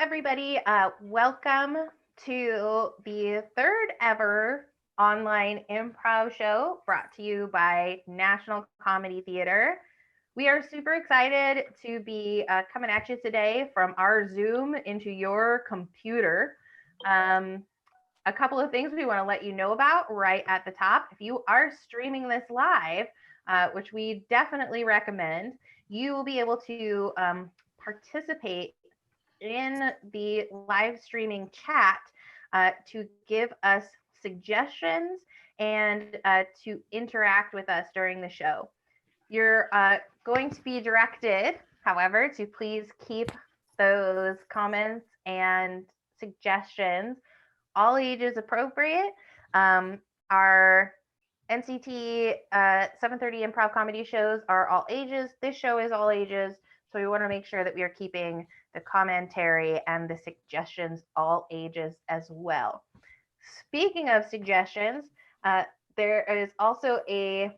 everybody. Welcome to the third ever online improv show brought to you by National Comedy Theater. We are super excited to be coming at you today from our Zoom into your computer. A couple of things we want to let you know about right at the top. If you are streaming this live, which we definitely recommend, you will be able to participate in the live streaming chat to give us suggestions and to interact with us during the show. You're going to be directed, however, to please keep those comments and suggestions all ages appropriate. Our NCT 7:30 improv comedy shows are all ages. This show is all ages. So we want to make sure that we are keeping the commentary and the suggestions all ages as well. Speaking of suggestions, there is also a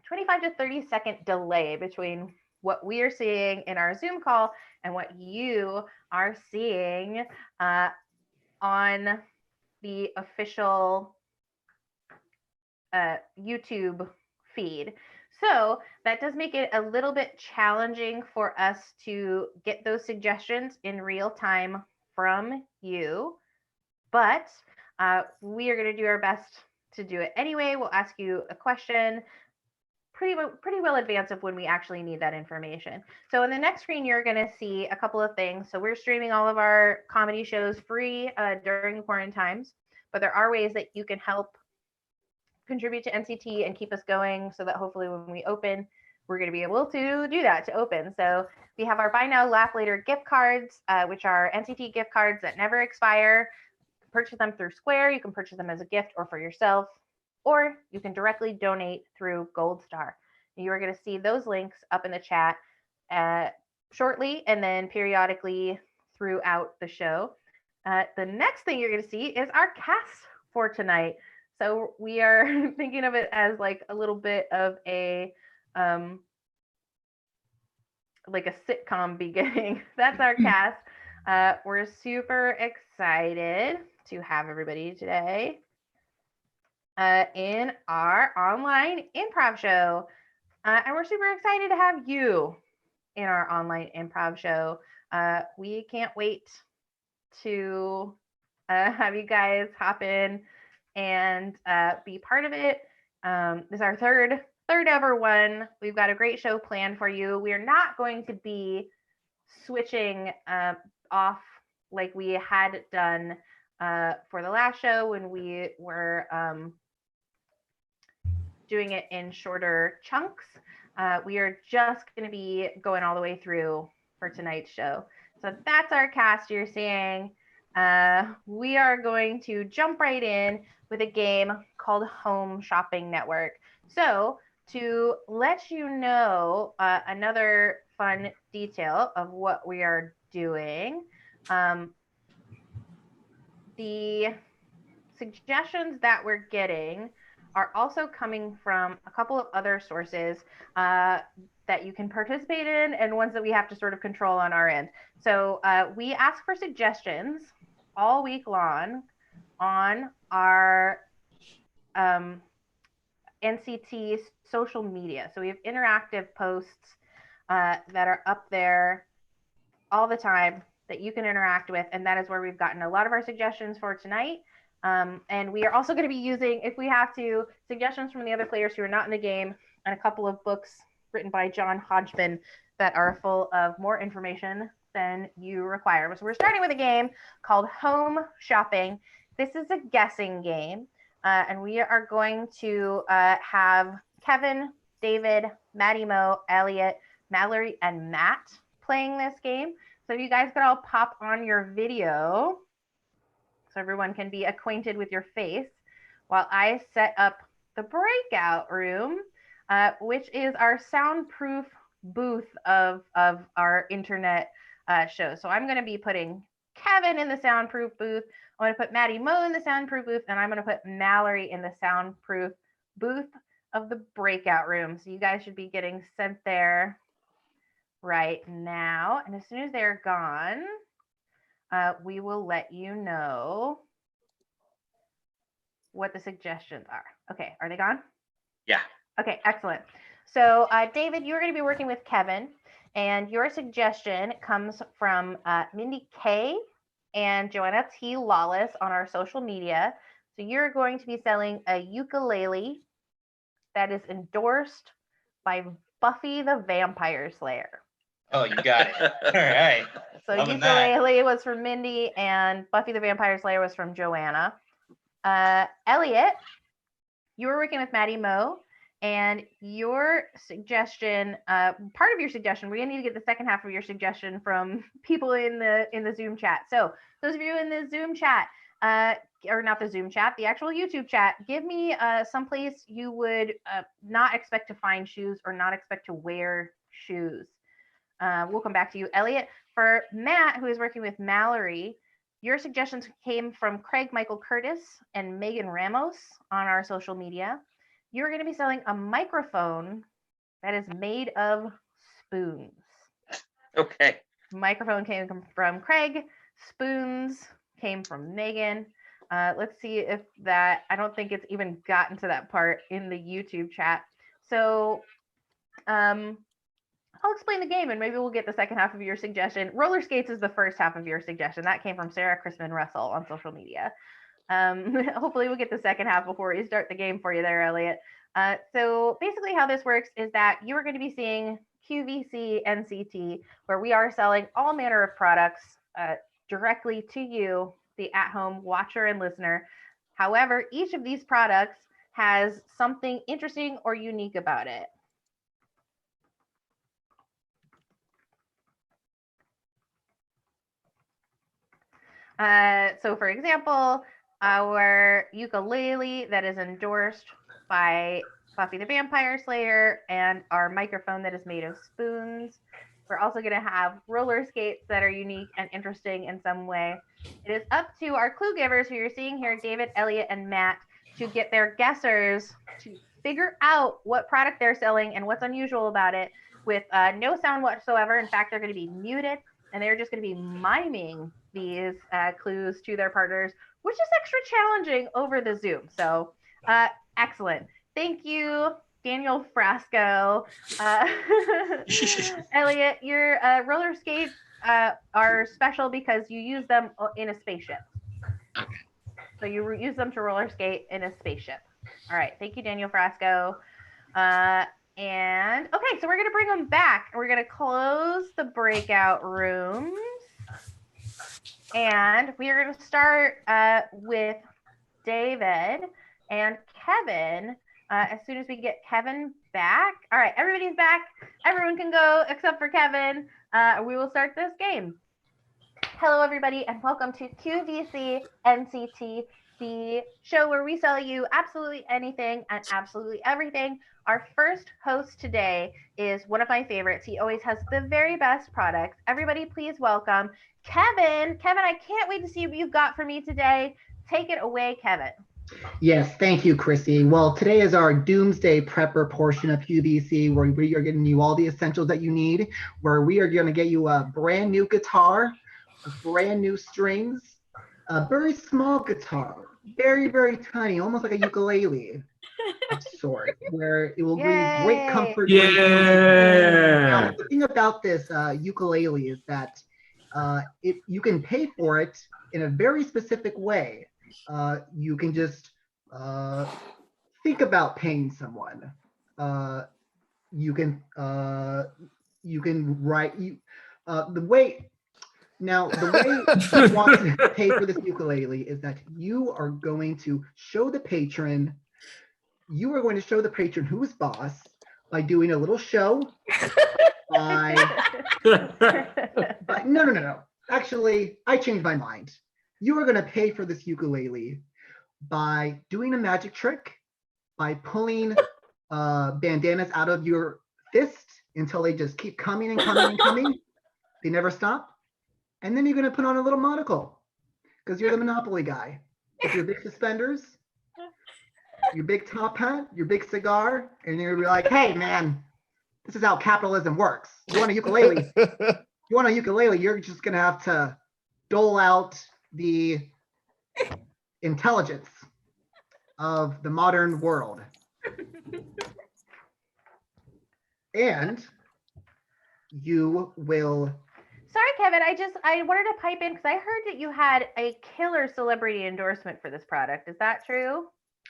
25 to 30-second delay between what we are seeing in our Zoom call and what you are seeing on the official YouTube feed. So that does make it a little bit challenging for us to get those suggestions in real time from you, but we are going to do our best to do it anyway. We'll ask you a question pretty well advance of when we actually need that information. So in the next screen, you're going to see a couple of things. So we're streaming all of our comedy shows free during the quarantine times, but there are ways that you can help contribute to NCT and keep us going so that hopefully when we open, we're going to be able to do that to open. So we have our Buy Now, Laugh Later gift cards, which are NCT gift cards that never expire. You can purchase them through Square. You can purchase them as a gift or for yourself, or you can directly donate through Gold Star. You are going to see those links up in the chat shortly and then periodically throughout the show. The next thing you're going to see is our cast for tonight. So we are thinking of it as like a little bit of a like a sitcom beginning. That's our cast. We're super excited to have everybody today in our online improv show. And we're super excited to have you in our online improv show. We can't wait to have you guys hop in and be part of it. This is our third ever one. We've got a great show planned for you. We are not going to be switching off like we had done for the last show when we were doing it in shorter chunks. We are just going to be going all the way through for tonight's show. So that's our cast you're seeing. We are going to jump right in with a game called Home Shopping Network. So to let you know another fun detail of what we are doing, the suggestions that we're getting are also coming from a couple of other sources that you can participate in and ones that we have to sort of control on our end. So we ask for suggestions all week long on our NCT social media. So we have interactive posts that are up there all the time that you can interact with, and that is where we've gotten a lot of our suggestions for tonight. And we are also going to be using, if we have to, suggestions from the other players who are not in the game and a couple of books written by John Hodgman that are full of more information than you require. So we're starting with a game called Home Shopping. This is a guessing game, and we are going to have Kevin, David, Maddie Mo, Elliot, Mallory, and Matt playing this game. So if you guys could all pop on your video so everyone can be acquainted with your face while I set up the breakout room, which is our soundproof booth of our internet show. So I'm going to be putting Kevin in the soundproof booth. I'm going to put Maddie Mo in the soundproof booth, and I'm going to put Mallory in the soundproof booth of the breakout room. So you guys should be getting sent there right now. And as soon as they're gone, we will let you know what the suggestions are. Okay, are they gone? Yeah. Okay, excellent. So, David, you're going to be working with Kevin, and your suggestion comes from Mindy K and Joanna T. Lawless on our social media. So, you're going to be selling a ukulele that is endorsed by Buffy the Vampire Slayer. Oh, you got it. All right. So, Loving that. ukulele was from Mindy, and Buffy the Vampire Slayer was from Joanna. Elliot, you were working with Maddie Moe, and your suggestion, part of your suggestion, we're gonna need to get the second half of your suggestion from people in the Zoom chat. So those of you in the Zoom chat, or not the Zoom chat, the actual YouTube chat, give me someplace you would not expect to find shoes or not expect to wear shoes. We'll come back to you, Elliot. For Matt, who is working with Mallory, your suggestions came from Craig Michael Curtis and Megan Ramos on our social media. You're going to be selling a microphone that is made of spoons. Okay. Microphone came from Craig. Spoons came from Megan. Let's see if that, I don't think it's even gotten to that part in the YouTube chat. So, I'll explain the game and maybe we'll get the second half of your suggestion. Roller skates is the first half of your suggestion. That came from Sarah Chrisman Russell on social media. Hopefully we'll get the second half before we start the game for you there, Elliot. So basically how this works is that you are going to be seeing QVC NCT, where we are selling all manner of products directly to you, the at-home watcher and listener. However, each of these products has something interesting or unique about it. So for example, our ukulele that is endorsed by Buffy the Vampire Slayer and our microphone that is made of spoons. We're also going to have roller skates that are unique and interesting in some way. It is up to our clue givers, who you're seeing here, David, Elliot, and Matt, to get their guessers to figure out what product they're selling and what's unusual about it with no sound whatsoever. In fact, they're going to be muted and they're just going to be miming these clues to their partners, which is extra challenging over the Zoom. So excellent. Thank you, Daniel Frasco. Elliot, your roller skates are special because you use them in a spaceship. So you use them to roller skate in a spaceship. All right. Thank you, Daniel Frasco. And okay, so we're going to bring them back. We're going to close the breakout rooms. And we are going to start with David and Kevin. As soon as we get Kevin back. All right, everybody's back. Everyone can go except for Kevin. We will start this game. Hello, everybody, and welcome to QVC NCT, the show where we sell you absolutely anything and absolutely everything. Our first host today is one of my favorites. He always has the very best products. Everybody, please welcome Kevin. Kevin, I can't wait to see what you've got for me today. Take it away, Kevin. Yes, thank you, Chrissy. Well, today is our Doomsday Prepper portion of QVC, where we are getting you all the essentials that you need, where we are going to get you a brand new guitar, brand new strings, a very small guitar, very, very tiny, almost like a ukulele of sort, where it will bring great comfort. Now, the thing about this ukulele is that you can pay for it in a very specific way. You can just think about paying someone. You can write the way. Now, the way you want to pay for this ukulele is that you are going to show the patron. You are going to show the patron who's boss by doing a little show. But no. Actually, I changed my mind. You are going to pay for this ukulele by doing a magic trick, by pulling bandanas out of your fist until they just keep coming and coming and coming. They never stop. And then you're going to put on a little monocle because you're the Monopoly guy. With your big suspenders, your big top hat, your big cigar, and you're going to be like, hey, man, this is how capitalism works. You want a ukulele? You're just going to have to dole out the intelligence of the modern world. And you will. Sorry, Kevin. I wanted to pipe in because I heard that you had a killer celebrity endorsement for this product. Is that true?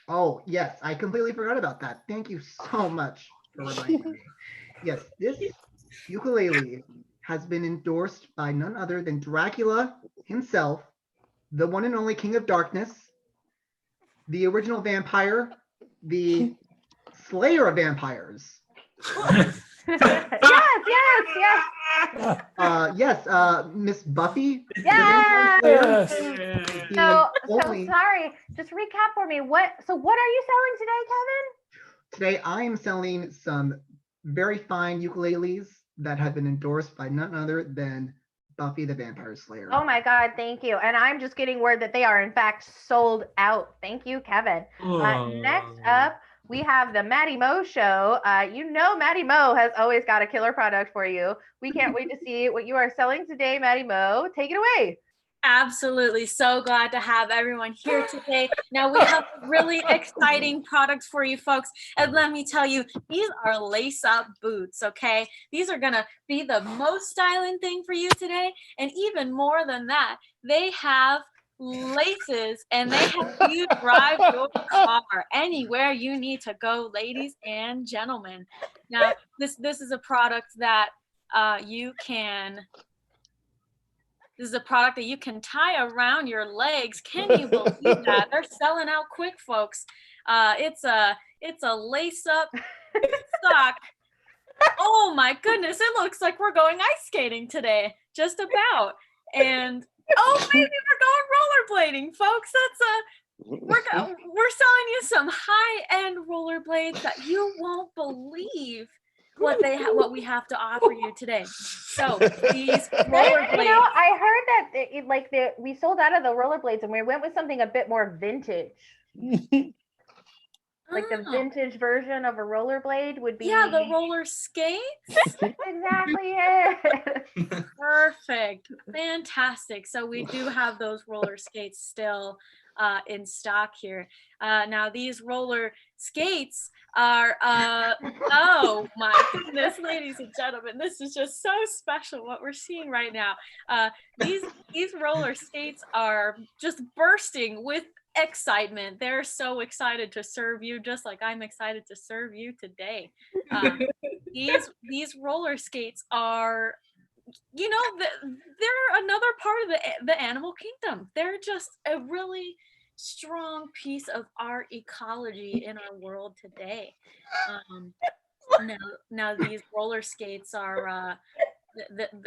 Oh, yes, I completely forgot about that. Thank you so much for reminding me. Yes, this ukulele has been endorsed by none other than Dracula himself, the one and only King of Darkness, the original vampire, the Slayer of Vampires. yes. Miss Buffy. Yeah. The So only. sorry. Just recap for me. What are you selling today, Kevin? Today I am selling some very fine ukuleles that have been endorsed by none other than Buffy the Vampire Slayer. Oh my God, thank you. And I'm just getting word that they are in fact sold out. Thank you, Kevin. Next up, we have the Maddie Mo Show. Maddie Mo has always got a killer product for you. We can't wait to see what you are selling today, Maddie Mo. Take it away. Absolutely. So glad to have everyone here today. Now we have really exciting products for you folks. And let me tell you, these are lace up boots, okay? These are gonna be the most styling thing for you today. And even more than that, they have laces and they help you drive your car anywhere you need to go, ladies and gentlemen. Now, this is a product that This is a product that you can tie around your legs. Can you believe that? They're selling out quick, folks. It's a lace up sock. Oh my goodness, it looks like we're going ice skating today, just about. And oh baby, we're going rollerblading, folks. We're selling you some high-end rollerblades that you won't believe what we have to offer you today. So these rollerblades. I heard that we sold out of the rollerblades and we went with something a bit more vintage. Like the vintage version of a rollerblade would be. Yeah, the roller skates. Exactly it. Perfect. Fantastic. So we do have those roller skates still in stock here. Now these roller skates are oh my goodness, ladies and gentlemen, this is just so special what we're seeing right now. These roller skates are just bursting with excitement. They're so excited to serve you, just like I'm excited to serve you today. These roller skates are, they're another part of the animal kingdom. They're just a really strong piece of our ecology in our world today. Now these roller skates are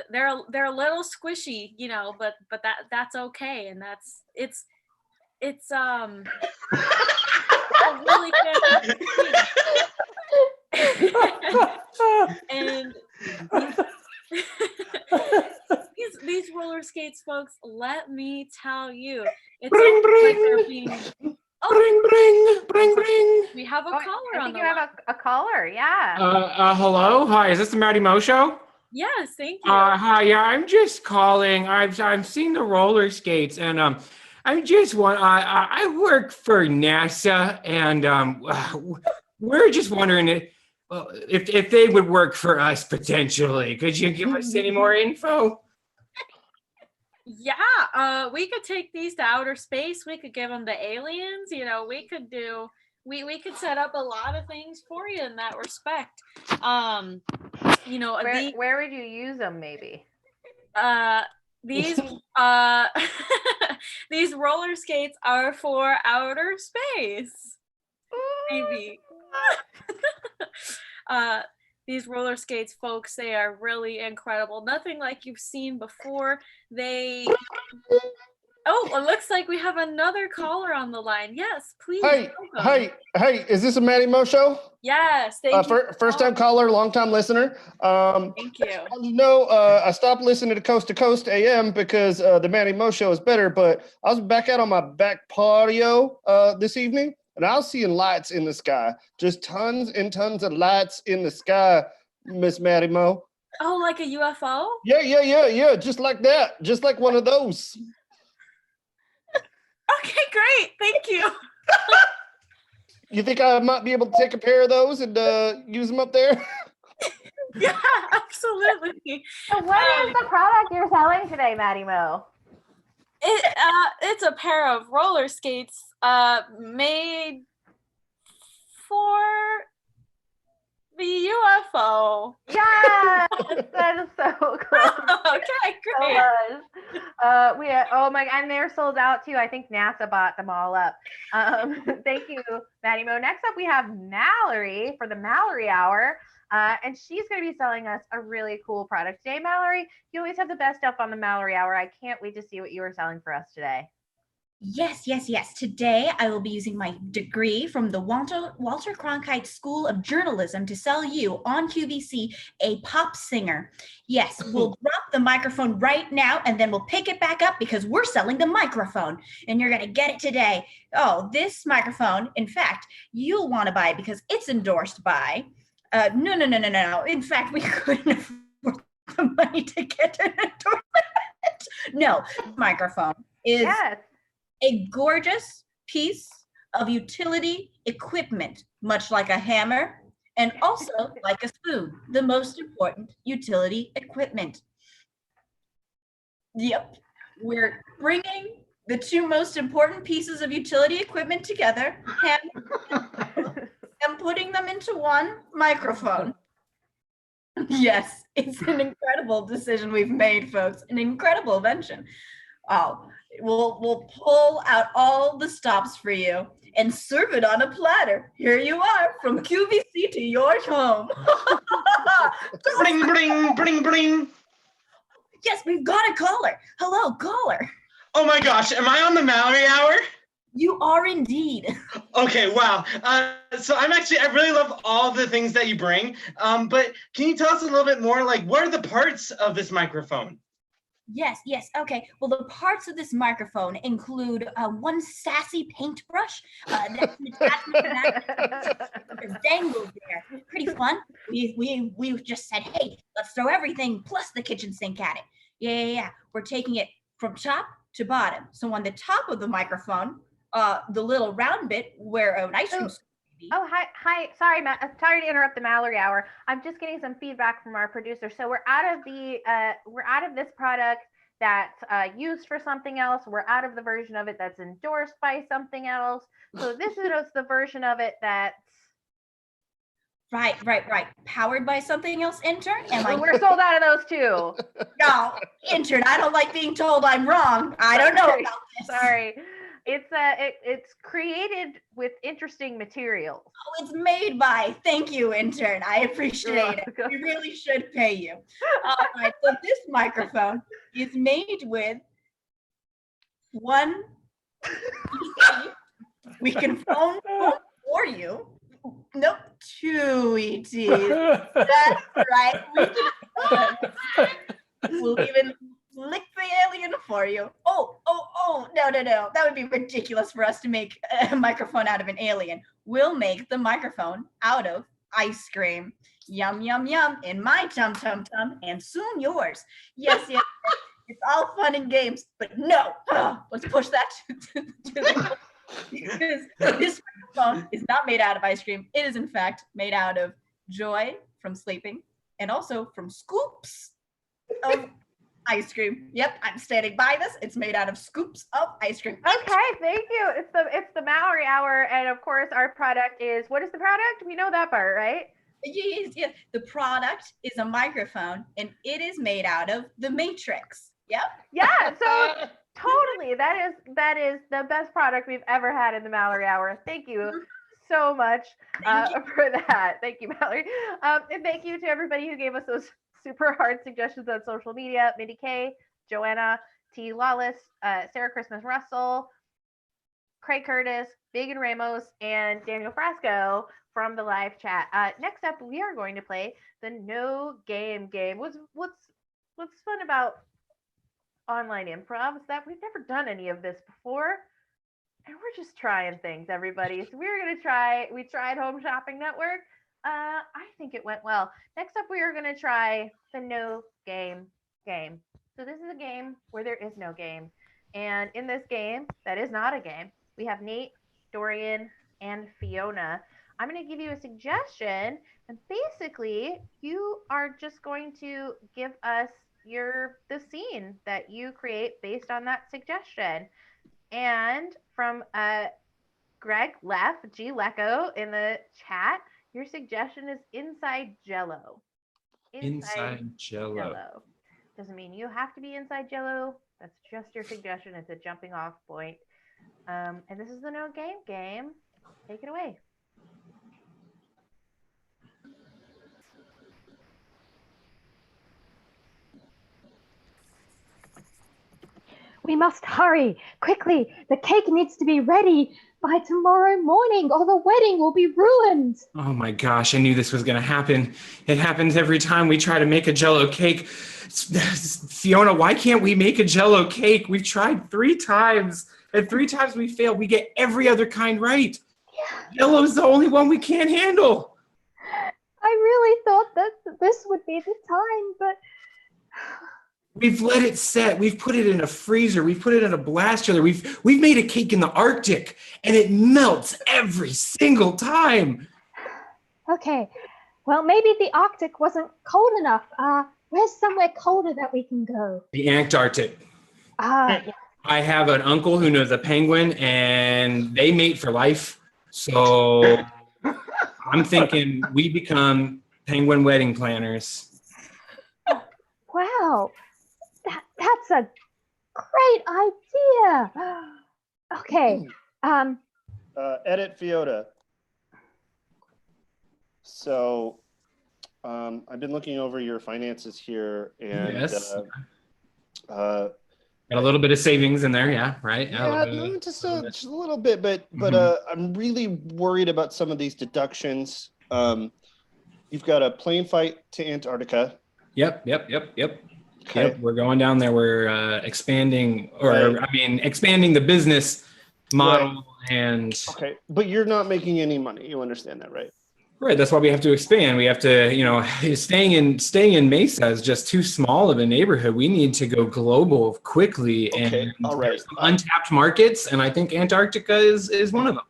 they're a little squishy, but that's okay, and it's a really fantastic thing. And these roller skates, folks, let me tell you, it's like they're being. Bring. We have a caller on the line. I think you have a caller, yeah. Hello, hi. Is this the Maddie Mo Show? Yes, thank you. Hi, yeah. I'm just calling. I've seen the roller skates, and I just want. I work for NASA, and we're just wondering if they would work for us potentially. Could you give us any more info? Yeah, we could take these to outer space. We could give them to aliens. We could do. We could set up a lot of things for you in that respect. Where would you use them? Maybe. These these roller skates are for outer space. Maybe. These roller skates, folks, they are really incredible. Nothing like you've seen before. Oh, it looks like we have another caller on the line. Yes, please. Hey, is this a Maddie Mo Show? Yes, thank you. First time caller, long time listener. Thank you. I stopped listening to Coast AM because the Maddie Mo Show is better, but I was back out on my back patio this evening, and I was seeing lights in the sky. Just tons and tons of lights in the sky, Miss Maddie Mo. Oh, like a UFO? Yeah. Just like that. Just like one of those. Okay, great. Thank you. You think I might be able to take a pair of those and use them up there? Yeah, absolutely. So what is the product you're selling today, Maddie Mo? It's a pair of roller skates made for the UFO. Yes, that is so close. Okay, So great. was. Oh my, and they're sold out too. I think NASA bought them all up. Thank you, Maddie Mo. Next up, we have Mallory for the Mallory Hour. And she's going to be selling us a really cool product today. Mallory, you always have the best stuff on the Mallory Hour. I can't wait to see what you are selling for us today. Yes. Today I will be using my degree from the Walter Cronkite School of Journalism to sell you on QVC a pop singer. Yes, we'll drop the microphone right now and then we'll pick it back up because we're selling the microphone and you're going to get it today. Oh, this microphone, in fact, you'll want to buy it because it's endorsed by no. In fact, we couldn't afford the money to get an endorsement. No, microphone is a gorgeous piece of utility equipment, much like a hammer and also like a spoon, the most important utility equipment. Yep, we're bringing the two most important pieces of utility equipment together, and putting them into one microphone. Yes, it's an incredible decision we've made, folks, an incredible invention. Oh, we'll pull out all the stops for you and serve it on a platter. Here you are, from QVC to your home. Bring. Yes, we've got a caller. Hello, caller. Oh my gosh, am I on the Mallory Hour? You are indeed. Okay, wow. So I really love all the things that you bring. But can you tell us a little bit more, like, what are the parts of this microphone? Yes. Okay. Well, the parts of this microphone include one sassy paintbrush that's an attachment that dangles there. Pretty fun. We just said, hey, let's throw everything plus the kitchen sink at it. Yeah. We're taking it from top to bottom. So on the top of the microphone, the little round bit where an ice cream. Oh, hi. Sorry, sorry to interrupt the Mallory Hour. I'm just getting some feedback from our producer. So we're out of this product that's used for something else. We're out of the version of it that's endorsed by something else. So this is the version of it that's right. Powered by something else, intern? We're sold out of those too. No, intern, I don't like being told I'm wrong. I don't know about this. Sorry. It's created with interesting materials. Oh, it's made by. Thank you, intern. I appreciate it. We really should pay you. All right. So this microphone is made with one ET. We can phone for you. Nope, two ETs. That's right. We'll even lick the alien for you. Oh, no. That would be ridiculous for us to make a microphone out of an alien. We'll make the microphone out of ice cream. Yum, in my tum, and soon yours. Yes. It's all fun and games, but no. Let's push that to the because this microphone is not made out of ice cream. It is, in fact, made out of joy from sleeping and also from scoops of ice cream. Yep, I'm standing by this. It's made out of scoops of ice cream. Okay, thank you. It's the Mallory Hour, and of course, our product is, what is the product? We know that part, right? Yes. The product is a microphone, and it is made out of the Matrix. Yep. Yeah. So totally, that is the best product we've ever had in the Mallory Hour. Thank you so much for that. Thank you, Mallory. And thank you to everybody who gave us those super hard suggestions on social media. Mindy K, Joanna, T. Lawless, Sarah Christmas Russell, Craig Curtis, Megan Ramos, and Daniel Frasco from the live chat. Next up, we are going to play the No Game game. What's fun about online improv is that we've never done any of this before, and we're just trying things, everybody. So we tried Home Shopping Network. I think it went well. Next up, we are going to try the no game game. So this is a game where there is no game. And in this game, that is not a game, we have Nate, Dorian, and Fiona. I'm going to give you a suggestion, and basically, you are just going to give us the scene that you create based on that suggestion. And from Greg left, G Lecco in the chat, your suggestion is inside Jello. Inside Jello. Jello. Doesn't mean you have to be inside Jello. That's just your suggestion. It's a jumping off point. And this is the no game game. Take it away. We must hurry, quickly. The cake needs to be ready by tomorrow morning or the wedding will be ruined. Oh my gosh, I knew this was going to happen. It happens every time we try to make a Jello cake. Fiona, why can't we make a Jello cake? We've tried 3 times, and 3 times we failed. We get every other kind right. Jello's the only one we can't handle. I really thought that this would be the time, but... We've let it set. We've put it in a freezer. We've put it in a blast chiller. We've made a cake in the Arctic, and it melts every single time. Okay, well, maybe the Arctic wasn't cold enough. Where's somewhere colder that we can go? The Antarctic. Yeah. I have an uncle who knows a penguin, and they mate for life. So I'm thinking we become penguin wedding planners. Wow, that's a great idea. Okay. Edit Fiona. So I've been looking over your finances here, and yes. Got a little bit of savings in there, yeah, right? Yeah, just a little bit, but I'm really worried about some of these deductions. You've got a plane flight to Antarctica. Yep. Okay. Yep, we're going down there. We're expanding the business model, right. And okay, but you're not making any money. You understand that, right? Right. That's why we have to expand. We have to, staying in Mesa is just too small of a neighborhood. We need to go global quickly. Okay. And All right. There's some untapped markets, and I think Antarctica is one of them.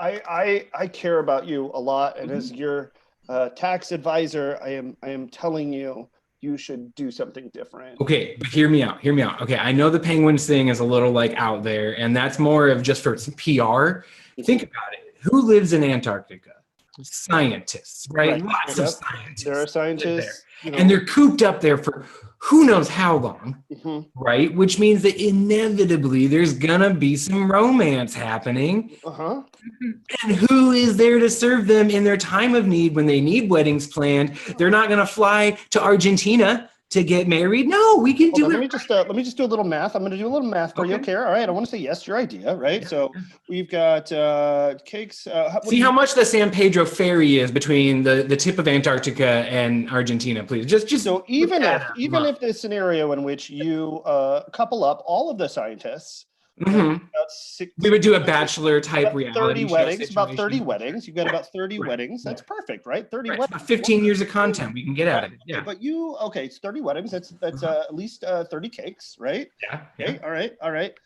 I care about you a lot, and as your tax advisor, I am telling you should do something different. Okay, but hear me out. Okay, I know the penguins thing is a little like out there, and that's more of just for some PR. Think about it. Who lives in Antarctica? Scientists, right? Lots of scientists. There are scientists. And they're cooped up there for who knows how long, right? Which means that inevitably there's gonna be some romance happening. And who is there to serve them in their time of need when they need weddings planned? They're not gonna fly to Argentina to get married. No, we can do it. Let me just do a little math. I'm going to do a little math for you. Okay. All right. I want to say yes to your idea, right? Yeah. So we've got cakes. See how much the San Pedro ferry is between the tip of Antarctica and Argentina, please. Just so even if the scenario in which you couple up all of the scientists. We would do a bachelor type reality 30 weddings, about 30 weddings. You've got about 30 weddings. That's perfect, right? 30 weddings. About 15 years of content we can get out of it. Yeah. But it's 30 weddings. That's at least 30 cakes, right? Yeah. Okay. All right.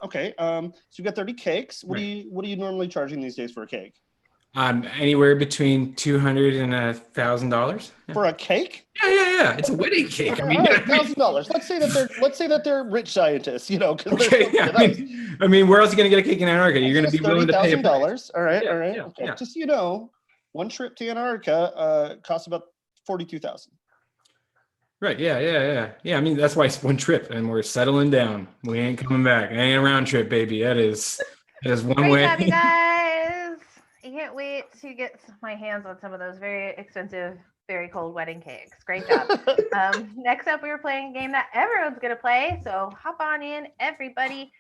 Okay. So you've got 30 cakes. What are you normally charging these days for a cake? Anywhere between $200 and $1,000 for a cake. Yeah. It's a wedding cake. Okay, $1,000. Let's say that they're rich scientists. Okay. I mean, where else are you gonna get a cake in Antarctica? You're gonna be willing to pay $30,000. All right. Yeah, okay. Yeah. Just one trip to Antarctica costs about $42,000. Right. Yeah. I mean, that's why it's one trip, and we're settling down. We ain't coming back. It ain't a round trip, baby. That is one Great way. job, you guys. I can't wait to get my hands on some of those very expensive, very cold wedding cakes. Great job. Next up, we were playing a game that everyone's going to play. So hop on in, everybody.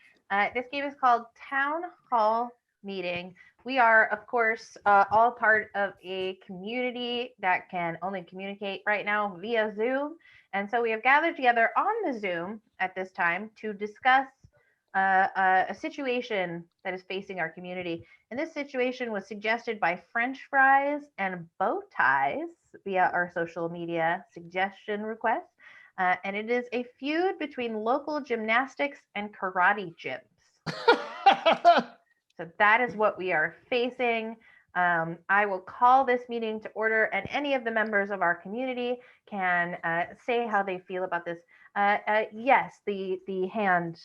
This game is called Town Hall Meeting. We are, of course, all part of a community that can only communicate right now via Zoom. And so we have gathered together on the Zoom at this time to discuss a situation that is facing our community. And this situation was suggested by French fries and bow ties via our social media suggestion request. And it is a feud between local gymnastics and karate gyms. So that is what we are facing. I will call this meeting to order, and any of the members of our community can say how they feel about this. Yes, the hand.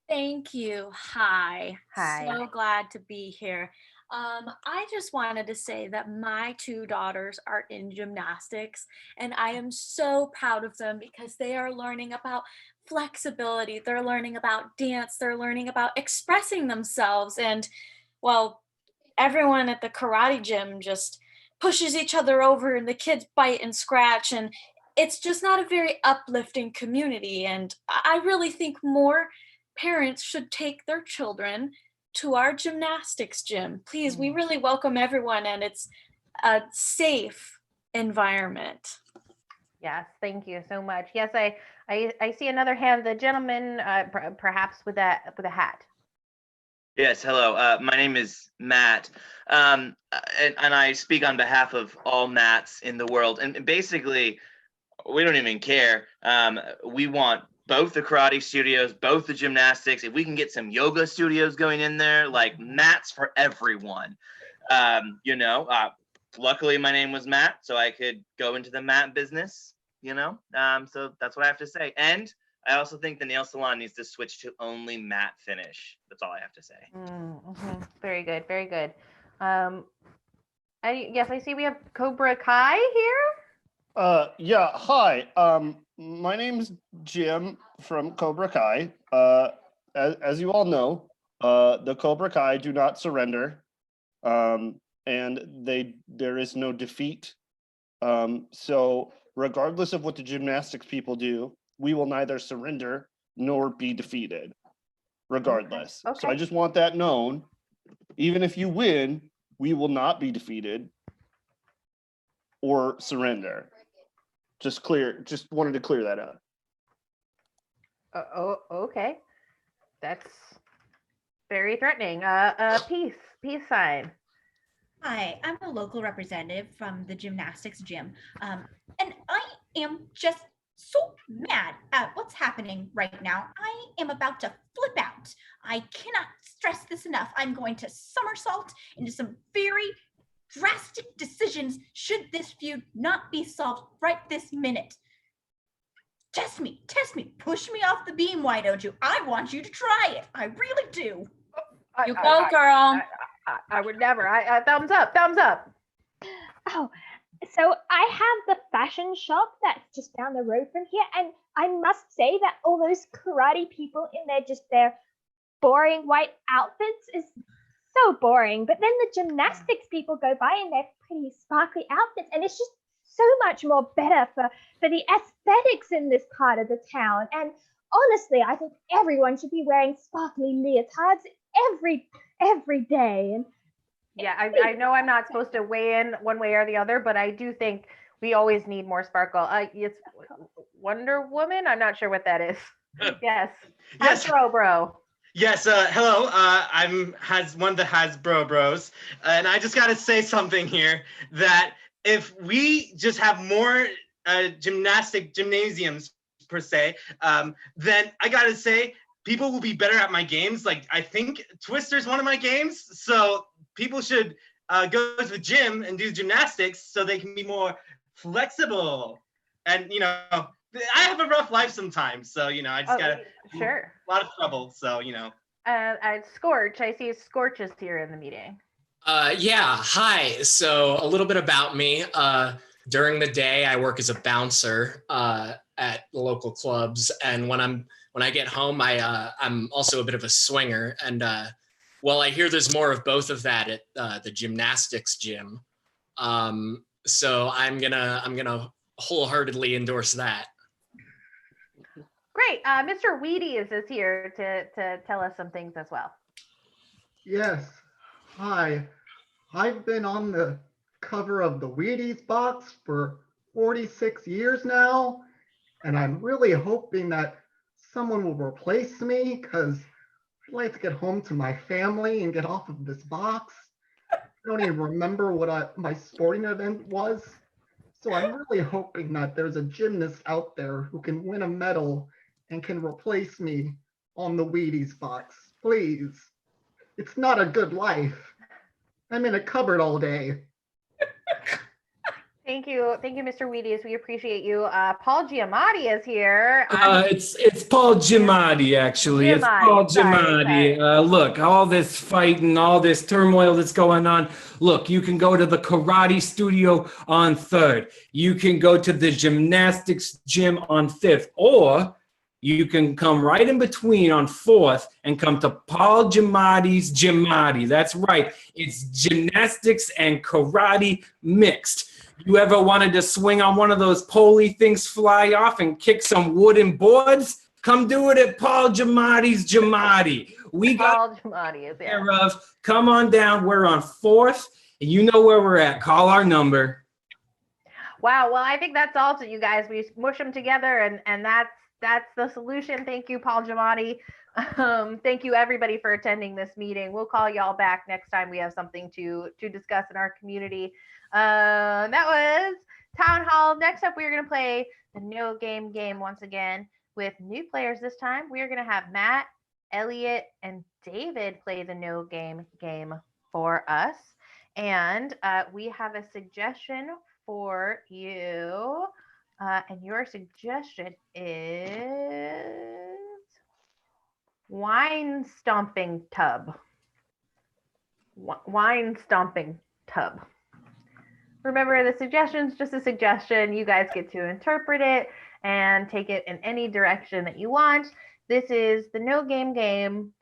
Thank you. Hi. Hi. So glad to be here. I just wanted to say that my two daughters are in gymnastics, and I am so proud of them because they are learning about flexibility. They're learning about dance. They're learning about expressing themselves. And, well, everyone at the karate gym just pushes each other over, and the kids bite and scratch. And it's just not a very uplifting community. And I really think more parents should take their children to our gymnastics gym. Please, we really welcome everyone, and it's a safe environment. Yes, thank you so much. Yes, I see another hand. The gentleman, perhaps with a hat. Yes, hello. My name is Matt, and I speak on behalf of all Matts in the world. And basically, we don't even care. We want both the karate studios, both the gymnastics. If we can get some yoga studios going in there, like mats for everyone. Luckily my name was Matt, so I could go into the mat business, so that's what I have to say. And I also think the nail salon needs to switch to only matte finish. That's all I have to say. Mm-hmm. Very good, very good. I see we have Cobra Kai here. Yeah, hi. My name's Jim from Cobra Kai. As you all know, the Cobra Kai do not surrender, and there is no defeat. So regardless of what the gymnastics people do, we will neither surrender nor be defeated, regardless. Okay. So I just want that known. Even if you win, we will not be defeated or surrender. Just wanted to clear that up. Okay. That's very threatening. Peace sign. Hi, I'm a local representative from the gymnastics gym, and I am just so mad at what's happening right now. I am about to flip out. I cannot stress this enough. I'm going to somersault into some very drastic decisions should this feud not be solved right this minute. Test me, push me off the beam, why don't you? I want you to try it. I really do. You go, girl. I would never. Thumbs up. Oh, so I have the fashion shop that's just down the road from here, and I must say that all those karate people in their boring white outfits is so boring. But then the gymnastics people go by in their pretty sparkly outfits, and it's just so much more better for the aesthetics in this part of the town. And honestly, I think everyone should be wearing sparkly leotards every day. And yeah, I know I'm not supposed to weigh in one way or the other, but I do think we always need more sparkle. It's Wonder Woman. I'm not sure what that is. Yes. Yes. Hasbro bro. Yes, hello. I'm one of the Hasbro Bros, and I just got to say something here that if we just have more gymnasiums per se, then I got to say people will be better at my games. Like I think Twister's one of my games, so people should go to the gym and do gymnastics so they can be more flexible. And I have a rough life sometimes, so I just gotta sure. A lot of trouble, so Scorch, I see Scorch is here in the meeting. Yeah, hi. So a little bit about me. During the day, I work as a bouncer at local clubs, and when I get home, I'm also a bit of a swinger. And I hear there's more of both of that at the gymnastics gym. So I'm gonna wholeheartedly endorse that. Great. Mr. Wheaties is here to tell us some things as well. Yes. Hi. I've been on the cover of the Wheaties box for 46 years now, and I'm really hoping that someone will replace me because I'd like to get home to my family and get off of this box. I don't even remember what my sporting event was. So I'm really hoping that there's a gymnast out there who can win a medal and can replace me on the Wheaties box. Please. It's not a good life. I'm in a cupboard all day. Thank you, Mr. Wheaties. We appreciate you. Paul Giamatti is here. It's Paul Giamatti, actually. It's Giamatti, Paul sorry. Giamatti. Look, all this fighting, all this turmoil that's going on. Look, you can go to the karate studio on 3rd. You can go to the gymnastics gym on 5th. Or you can come right in between on 4th and come to Paul Giamatti's Giamatti. That's right. It's gymnastics and karate mixed. You ever wanted to swing on one of those pulley things, fly off, and kick some wooden boards? Come do it at Paul Giamatti's Giamatti. We got Paul Giamatti is care there. of. Come on down. We're on 4th, and you know where we're at. Call our number. Wow. Well, I think that's also you guys. We smush them together, and that's the solution. Thank you, Paul Giamatti. Thank you, everybody, for attending this meeting. We'll call y'all back next time we have something to discuss in our community. That was Town Hall. Next up, we're going to play the No Game game once again with new players this time. We are going to have Matt, Elliot, and David play the No Game game for us. And we have a suggestion for you. And your suggestion is wine stomping tub. Wine stomping tub. Remember, the suggestion's just a suggestion. You guys get to interpret it and take it in any direction that you want. This is the No Game game,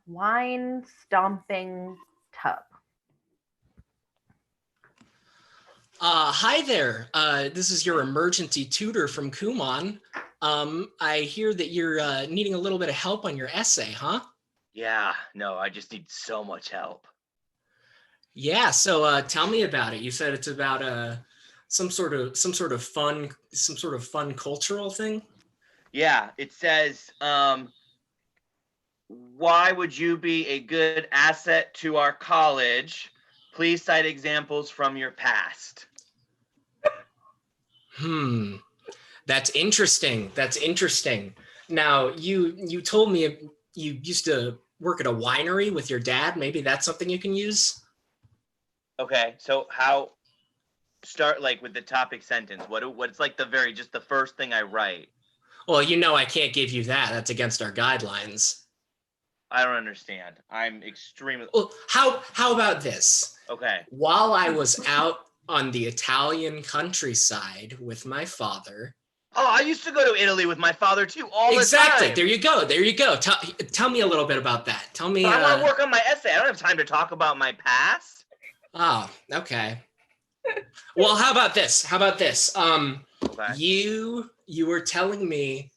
wine stomping tub. Hi there. This is your emergency tutor from Kumon. I hear that you're needing a little bit of help on your essay, huh? Yeah, no, I just need so much help. Yeah, so tell me about it. You said it's about some sort of fun cultural thing. Yeah, it says, why would you be a good asset to our college? Please cite examples from your past. That's interesting. Now, you told me you used to work at a winery with your dad. Maybe that's something you can use. Okay, so start like with the topic sentence. What's like the first thing I write? Well, I can't give you that. That's against our guidelines. I don't understand. I'm extremely. Well, how about this? Okay. While I was out on the Italian countryside with my father. Oh, I used to go to Italy with my father too, all the time. Exactly. There you go. Tell me a little bit about that. Tell me. I want to work on my essay. I don't have time to talk about my past. Oh, okay. Well, how about this? Okay. You were telling me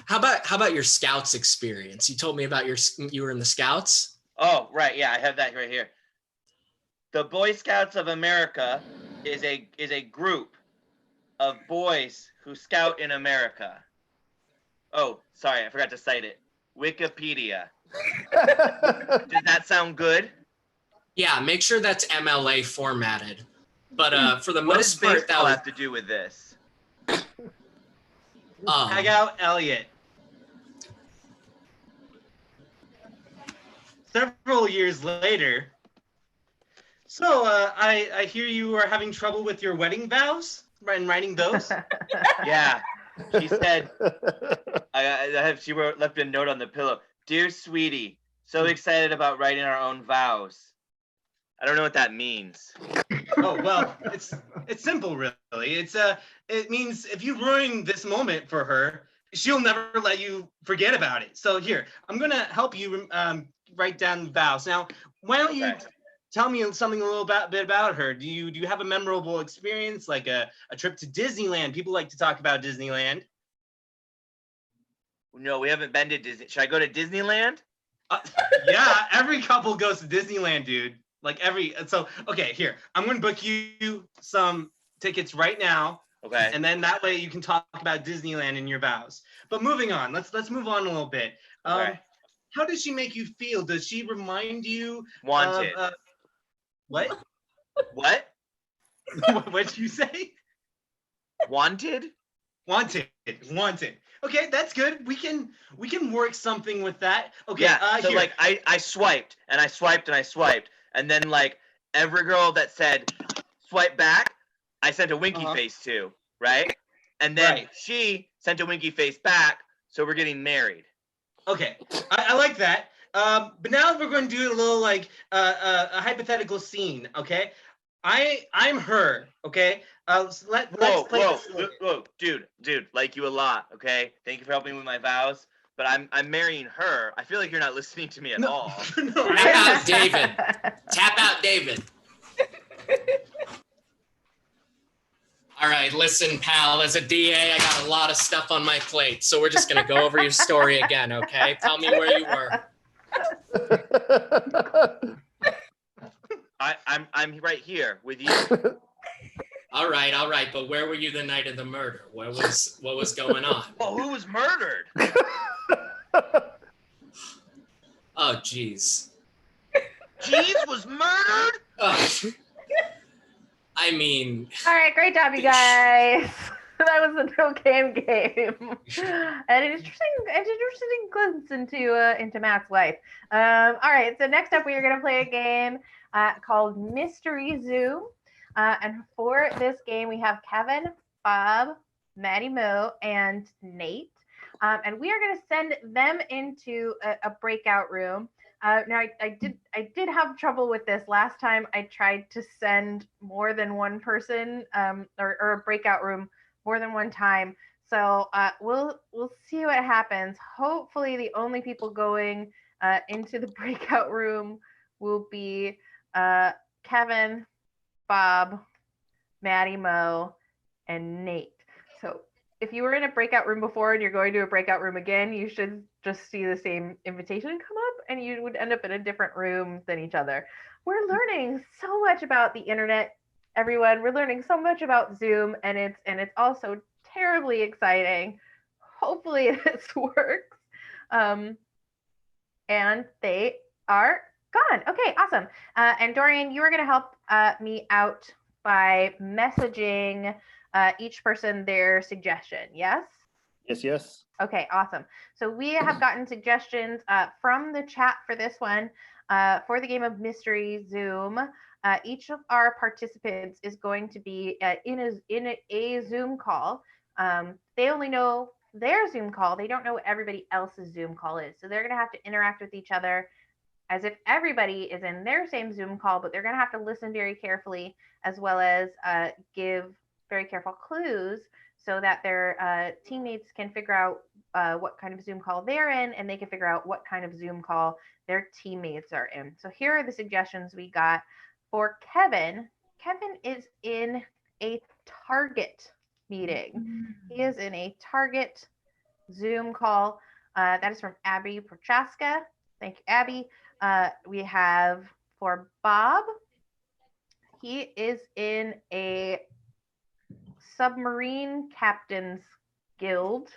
how about your Scouts experience? You told me about you were in the Scouts. Oh, right. Yeah, I have that right here. The Boy Scouts of America is a group of boys who scout in America. Oh, sorry, I forgot to cite it. Wikipedia. Does that sound good? Yeah, make sure that's MLA formatted. But for the What most does part, baseball have to do with this? Tag out Elliot. Several years later. So I hear you are having trouble with your wedding vows and writing those. Yeah, she said. She left a note on the pillow. Dear sweetie, so excited about writing our own vows. I don't know what that means. Oh well, it's simple really. It means if you ruin this moment for her, she'll never let you forget about it. So here, I'm gonna help you write down the vows. Now, why don't you tell me something a little bit about her? Do you have a memorable experience, like a trip to Disneyland? People like to talk about Disneyland. No, we haven't been to Disney. Should I go to Disneyland? Yeah, every couple goes to Disneyland, dude. Okay, here. I'm going to book you some tickets right now. Okay. And then that way you can talk about Disneyland in your vows. But moving on, let's move on a little bit. Okay. How does she make you feel? Does she remind you Wanted. of what? What? What'd you say? Wanted? Wanted. Okay, that's good. We can work something with that. Okay. Yeah. So here. like I swiped and I swiped and I swiped, and then like every girl that said swipe back, I sent a winky face to, right? And then she sent a winky face back, so we're getting married. Okay, I like that. But now we're going to do a little like a hypothetical scene. Okay, I'm her. Okay. Let's play this. Whoa, dude, like you a lot. Okay, thank you for helping me with my vows. But I'm marrying her. I feel like you're not listening to me at all. Tap out, David. Tap out, David. All right, listen, pal, as a DA, I got a lot of stuff on my plate, so we're just going to go over your story again, okay? Tell me where you were. I'm right here with you. All right, but where were you the night of the murder? What was going on? Well, who was murdered? Oh, jeez. Jeez was murdered? I mean... All right, great job, you guys. That was a no game. And an interesting glimpse into Matt's life. All right, so next up we are going to play a game called Mystery Zoom. And for this game, we have Kevin, Bob, Maddie Mo, and Nate. And we are going to send them into a breakout room. Now, I did have trouble with this last time. I tried to send more than one person or a breakout room more than one time. So we'll see what happens. Hopefully, the only people going into the breakout room will be Kevin, Bob, Maddie Mo, and Nate. So if you were in a breakout room before and you're going to a breakout room again, you should just see the same invitation come up and you would end up in a different room than each other. We're learning so much about the internet, everyone. We're learning so much about Zoom, and it's also terribly exciting. Hopefully this works. And they are gone. Okay, awesome. And Dorian, you are going to help me out by messaging each person their suggestion. Yes? Yes. Okay, awesome. So we have gotten suggestions from the chat for this one for the game of Mystery Zoom. Each of our participants is going to be in a Zoom call. They only know their Zoom call. They don't know what everybody else's Zoom call is. So they're going to have to interact with each other as if everybody is in their same Zoom call, but they're going to have to listen very carefully, as well as give very careful clues so that their teammates can figure out what kind of Zoom call they're in, and they can figure out what kind of Zoom call their teammates are in. So here are the suggestions we got for Kevin. Kevin is in a Target meeting. He is in a Target Zoom call. That is from Abby Prochaska. Thank you, Abby. We have for Bob, he is in a submarine captain's guild.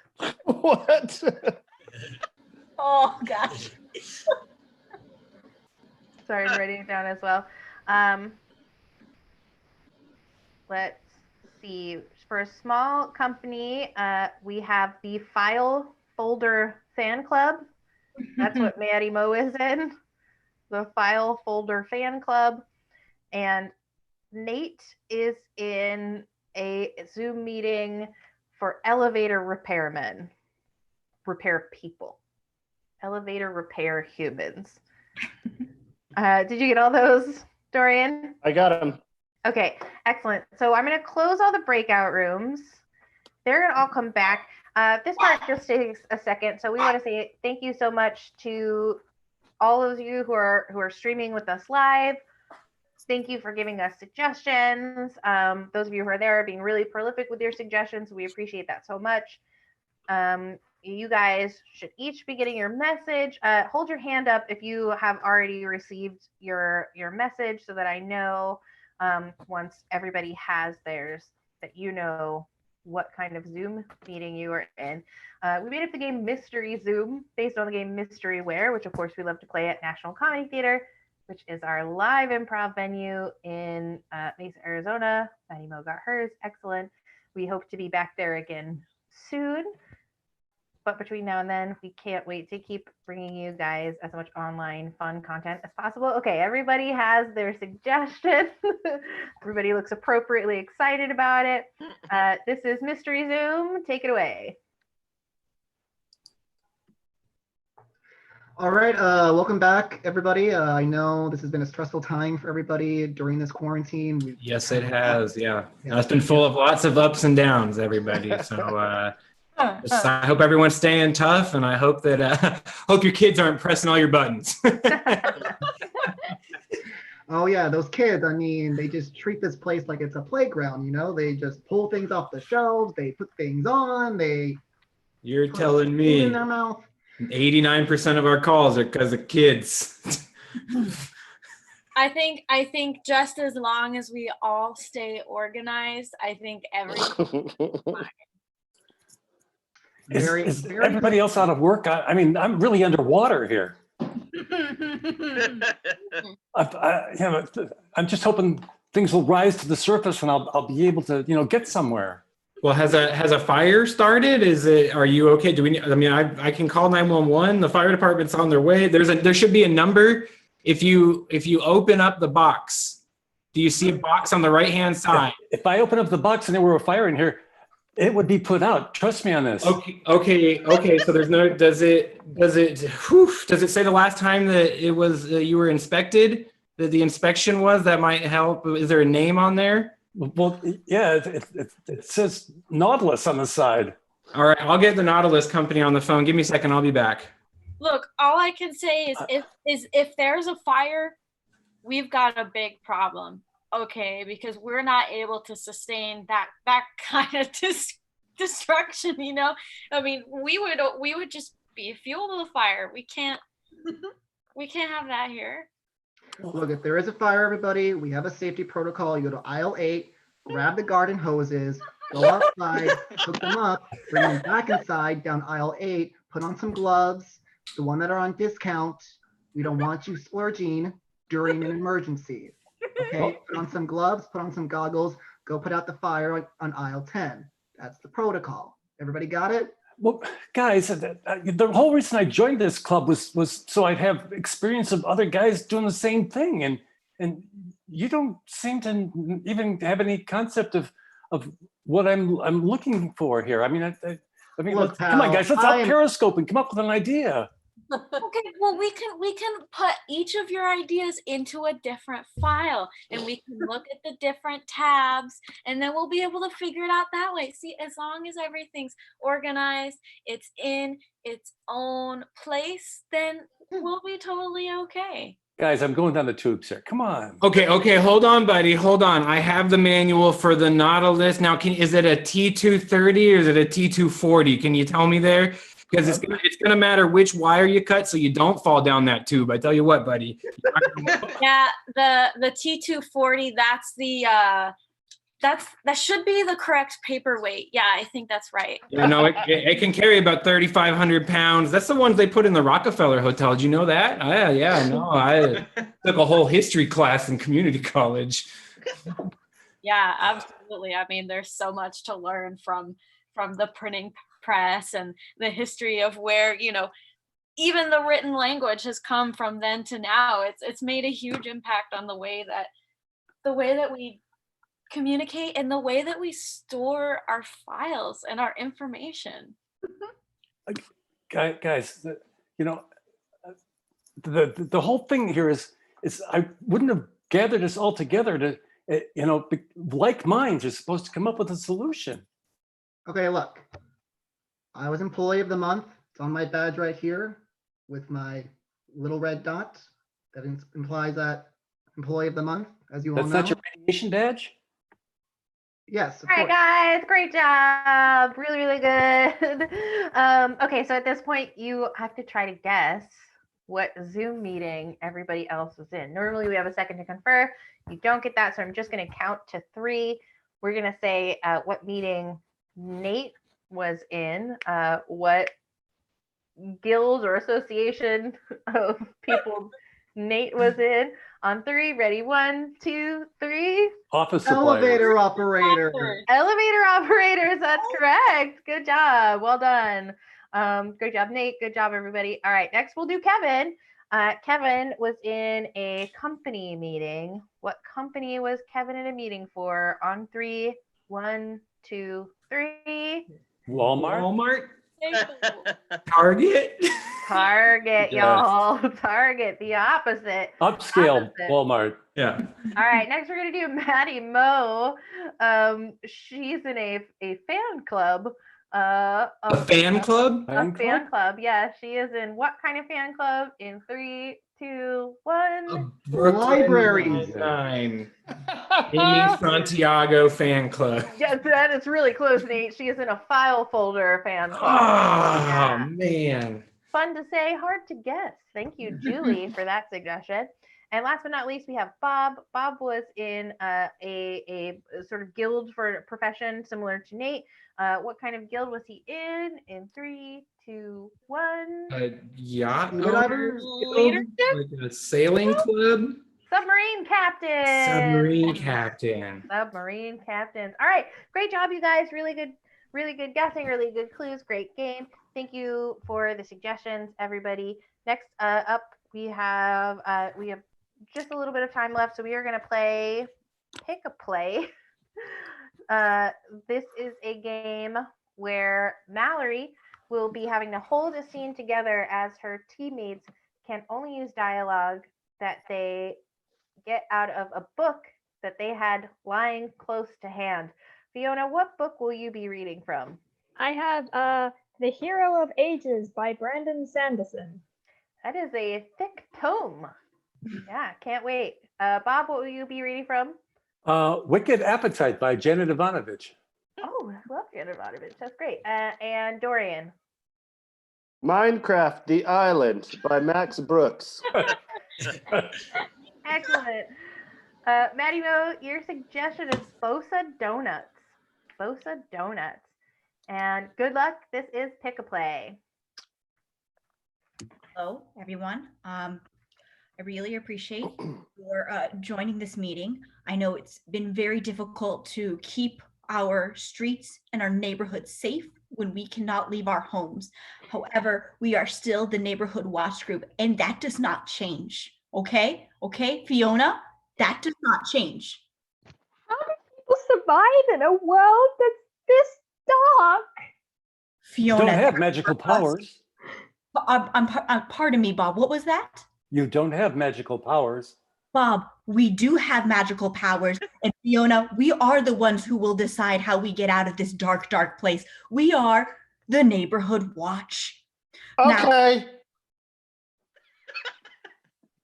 What? Oh gosh. Sorry, I'm writing it down as well. Let's see. For a small company, we have the File Folder Fan Club. That's what Maddie Mo is in. The File Folder Fan Club. And Nate is in a Zoom meeting for elevator repairmen. Repair people. Elevator repair humans. Did you get all those, Dorian? I got him. Okay, excellent. So I'm going to close all the breakout rooms. They're going to all come back. This part just takes a second. So we want to say thank you so much to all of you who are streaming with us live. Thank you for giving us suggestions. Those of you who are there are being really prolific with your suggestions. We appreciate that so much. You guys should each be getting your message. Hold your hand up if you have already received your message so that I know once everybody has theirs that you know what kind of Zoom meeting you are in. We made up the game Mystery Zoom based on the game Mystery Where, which of course we love to play at National Comedy Theater, which is our live improv venue in Mesa, Arizona. Fanny Mo got hers. Excellent. We hope to be back there again soon. But between now and then, we can't wait to keep bringing you guys as much online fun content as possible. Okay, everybody has their suggestion. Everybody looks appropriately excited about it. This is Mystery Zoom. Take it away. All right, welcome back, everybody. I know this has been a stressful time for everybody during this quarantine. Yes, it has. Yeah. It's been full of lots of ups and downs, everybody. So I hope everyone's staying tough, and I hope that hope your kids aren't pressing all your buttons. Oh yeah, those kids, I mean, they just treat this place like it's a playground, you know? They just pull things off the shelves, they put things on, You're put telling food me in their mouth. 89% of our calls are because of kids. I think just as long as we all stay organized, I think everything. Is everybody else out of work? I mean, I'm really underwater here. I'm just hoping things will rise to the surface and I'll be able to, get somewhere. Well, has a fire started? Are you okay? I can call 911. The fire department's on their way. There should be a number. If you open up the box, do you see a box on the right-hand side? If I open up the box and there were a fire in here, it would be put out. Trust me on this. Okay. So there's no, does it say the last time that it was, you were inspected, that the inspection was, that might help? Is there a name on there? Well, yeah, it says Nautilus on the side. All right, I'll get the Nautilus company on the phone. Give me a second, I'll be back. Look, all I can say is if there's a fire, we've got a big problem. Okay, because we're not able to sustain that kind of destruction, I mean, we would just be fuel to the fire. We can't have that here. Look, if there is a fire, everybody, we have a safety protocol. You go to aisle 8, grab the garden hoses, go outside, hook them up, bring them back inside down aisle 8, put on some gloves, the one that are on discount. We don't want you splurging during an emergency. Okay, put on some gloves, put on some goggles, go put out the fire on aisle 10. That's the protocol. Everybody got it? Well, guys, the whole reason I joined this club was so I'd have experience of other guys doing the same thing, and you don't seem to even have any concept of what I'm looking for here. I mean, Look, come on, guys, let's pal, out Periscope and come up with an idea. Okay, well, we can put each of your ideas into a different file, and we can look at the different tabs, and then we'll be able to figure it out that way. See, as long as everything's organized, it's in its own place, then we'll be totally okay. Guys, I'm going down the tubes here. Come on. Okay, hold on, buddy. Hold on. I have the manual for the Nautilus. Now, is it a T230 or is it a T240? Can you tell me there? Because it's gonna matter which wire you cut so you don't fall down that tube. I tell you what, buddy. Yeah, the T240, that's that should be the correct paperweight. Yeah, I think that's right. Yeah, no, it can carry about 3,500 pounds. That's the ones they put in the Rockefeller Hotel. Did you know that? I took a whole history class in community college. Yeah, absolutely. I mean, there's so much to learn from the printing press and the history of where, even the written language has come from then to now. It's made a huge impact on the way that we communicate and the way that we store our files and our information. Guys, the whole thing here is I wouldn't have gathered us all together to, like minds are supposed to come up with a solution. Okay, look. I was employee of the month. It's on my badge right here with my little red dot. That implies that employee of the month, as you all know. That's not your radiation badge? Yes, of All right, course. guys, great job. Really, really good. Okay, so at this point, you have to try to guess what Zoom meeting everybody else was in. Normally, we have a second to confer. You don't get that, so I'm just going to count to 3. We're going to say what meeting Nate was in. What guild or association of people Nate was in? On 3, ready? 1, 2, 3. Office supplies. Elevator operator. Elevator operators. That's correct. Good job. Well done. Great job, Nate. Good job, everybody. All right, next we'll do Kevin. Kevin was in a company meeting. What company was Kevin in a meeting for? On 3, 1, 2, 3. Walmart. Target. Target, Yes. y'all. Target, the opposite. Upscale Opposite. Walmart. Yeah. All right, next we're gonna do Maddie Mo. She's in a fan club. A fan club? A fan club. Yeah, she is in what kind of fan club? In 3, 2, 1. Libraries. Nine. Amy Santiago fan club. Yeah, that is really close, Nate. She is in a file folder fan club. Oh, Yeah. man. Fun to say, hard to guess. Thank you, Julie, for that suggestion. And last but not least, we have Bob. Bob was in a sort of guild for a profession similar to Nate. What kind of guild was he in? In 3, 2, 1. A yacht Scuba divers? guild, like a sailing club. Submarine captain. Submarine captain. Submarine captains. All right, great job, you guys. Really good guessing. Really good clues. Great game. Thank you for the suggestions, everybody. Next up, we have just a little bit of time left, so we are going to play Pick a Play. This is a game where Mallory will be having to hold a scene together as her teammates can only use dialogue that they get out of a book that they had lying close to hand. Fiona, what book will you be reading from? I have The Hero of Ages by Brandon Sanderson. That is a thick tome. Yeah, can't wait. Bob, what will you be reading from? Wicked Appetite by Janet Ivanovich. Oh, I love Janet Ivanovich. That's great. And Dorian. Minecraft: The Island by Max Brooks. Excellent. Maddie Mo, your suggestion is Bosa Donuts. Bosa Donuts. And good luck. This is Pick a Play. Hello, everyone. I really appreciate your joining this meeting. I know it's been very difficult to keep our streets and our neighborhoods safe when we cannot leave our homes. However, we are still the neighborhood watch group, and that does not change. Okay? Okay, Fiona, that does not change. How do people survive in a world that's this dark? Fiona, Don't have magical powers. Pardon me, Bob. What was that? You don't have magical powers. Bob, we do have magical powers. And Fiona, we are the ones who will decide how we get out of this dark, dark place. We are the neighborhood watch. Okay. Now,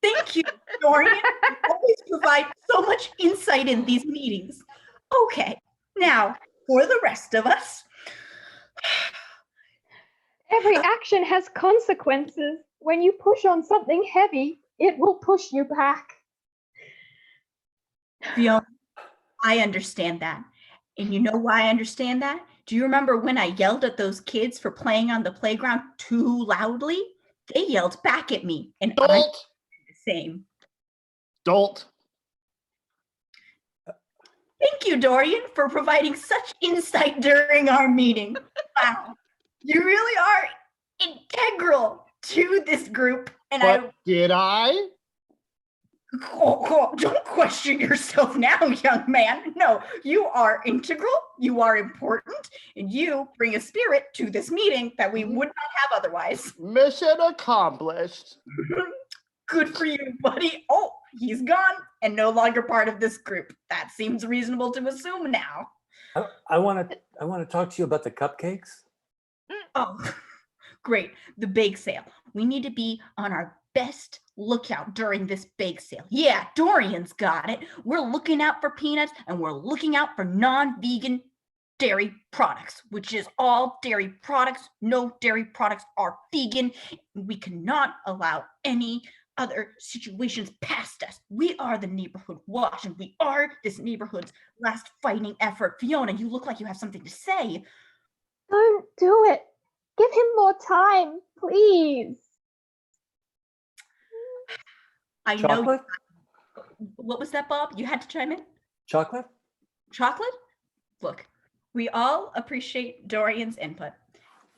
thank you, Dorian. You always provide so much insight in these meetings. Okay, now for the rest of us. Every action has consequences. When you push on something heavy, it will push you back. Fiona, I understand that. And you know why I understand that? Do you remember when I yelled at those kids for playing on the playground too loudly? They yelled back at me, and I did the same. Dolt. Thank you, Dorian, for providing such insight during our meeting. Wow, you really are integral to this group. And Did I? Don't question yourself now, young man. No, you are integral, you are important, and you bring a spirit to this meeting that we would not have otherwise. Mission accomplished. Good for you, buddy. Oh, he's gone and no longer part of this group. That seems reasonable to assume now. I want to talk to you about the cupcakes. Oh, great. The bake sale. We need to be on our best lookout during this bake sale. Yeah, Dorian's got it. We're looking out for peanuts and we're looking out for non-vegan dairy products, which is all dairy products. No dairy products are vegan. We cannot allow any other situations past us. We are the neighborhood watch, and we are this neighborhood's last fighting effort. Fiona, you look like you have something to say. Don't do it. Give him more time, please. I know. Chocolate? What was that, Bob? You had to chime in? Chocolate? Chocolate? Look, we all appreciate Dorian's input,